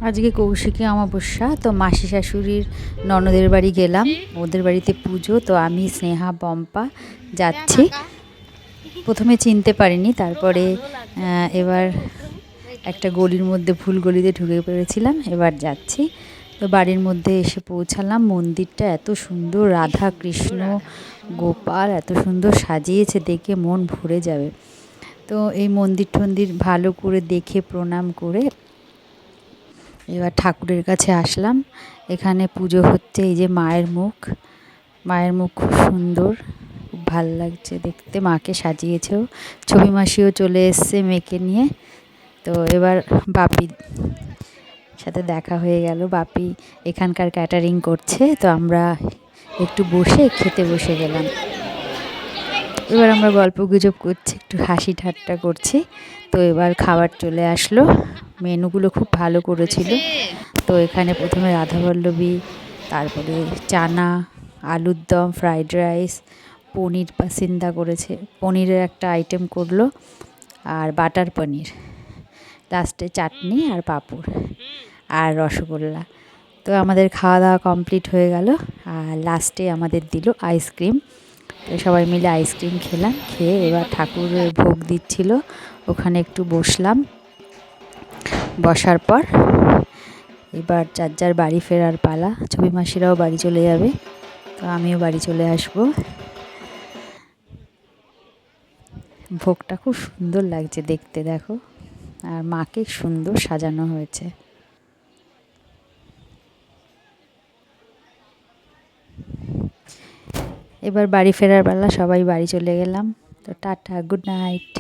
আজকে কৌশিকী অমাবস্যা, তো মাসি শাশুড়ির ননদের বাড়ি গেলাম, ওদের বাড়িতে পুজো। তো আমি, স্নেহা, পম্পা যাচ্ছি। প্রথমে চিনতে পারিনি, তারপরে এবার একটা গলির মধ্যে ভুল গলিতে ঢুকে পড়েছিলাম, এবার যাচ্ছি। তো বাড়ির মধ্যে এসে পৌঁছালাম। মন্দিরটা এত সুন্দর, রাধা কৃষ্ণ গোপাল এত সুন্দর সাজিয়েছে, দেখে মন ভরে যাবে। তো এই মন্দির টন্দির ভালো করে দেখে প্রণাম করে এবার ঠাকুরের কাছে আসলাম। এখানে পুজো হচ্ছে। এই যে মায়ের মুখ খুব সুন্দর, খুব ভাল লাগছে দেখতে। মাকে সাজিয়েছেও। ছবি মাসিও চলে এসছে মেয়েকে নিয়ে। তো এবার বাপির সাথে দেখা হয়ে গেল। বাপি এখানকার ক্যাটারিং করছে, তো আমরা একটু বসে খেতে বসে গেলাম। এবার আমরা গল্প গুজব করছি, একটু হাসি ঠাট্টা করছি। তো এবার খাবার চলে আসলো। মেনুগুলো খুব ভালো করেছিল। তো এখানে প্রথমে রাধাবল্লভী, তারপরে চানা, আলুর দম, ফ্রাইড রাইস, পনির পাসিন্দা করেছে, পনিরের একটা আইটেম করলো, আর বাটার পনির, লাস্টে চাটনি আর পাঁপড় আর রসগোল্লা। তো আমাদের খাওয়া দাওয়া কমপ্লিট হয়ে গেল। আর লাস্টে আমাদের দিল আইসক্রিম। তো সবাই মিলে আইসক্রিম খেলাম। খেয়ে এবার ঠাকুরের ভোগ দিচ্ছিল, ওখানে একটু বসলাম। বসার পর এবার যার যার বাড়ি ফেরার পালা। ছবি মাসিরাও বাড়ি চলে যাবে, তো আমিও বাড়ি চলে আসব। ভোগটা খুব সুন্দর লাগছে দেখতে, দেখো। আর মাকে সুন্দর সাজানো হয়েছে। এবার বাড়ি ফেরার পালা, সবাই বাড়ি চলে গেলাম। তো টাটা, গুড নাইট।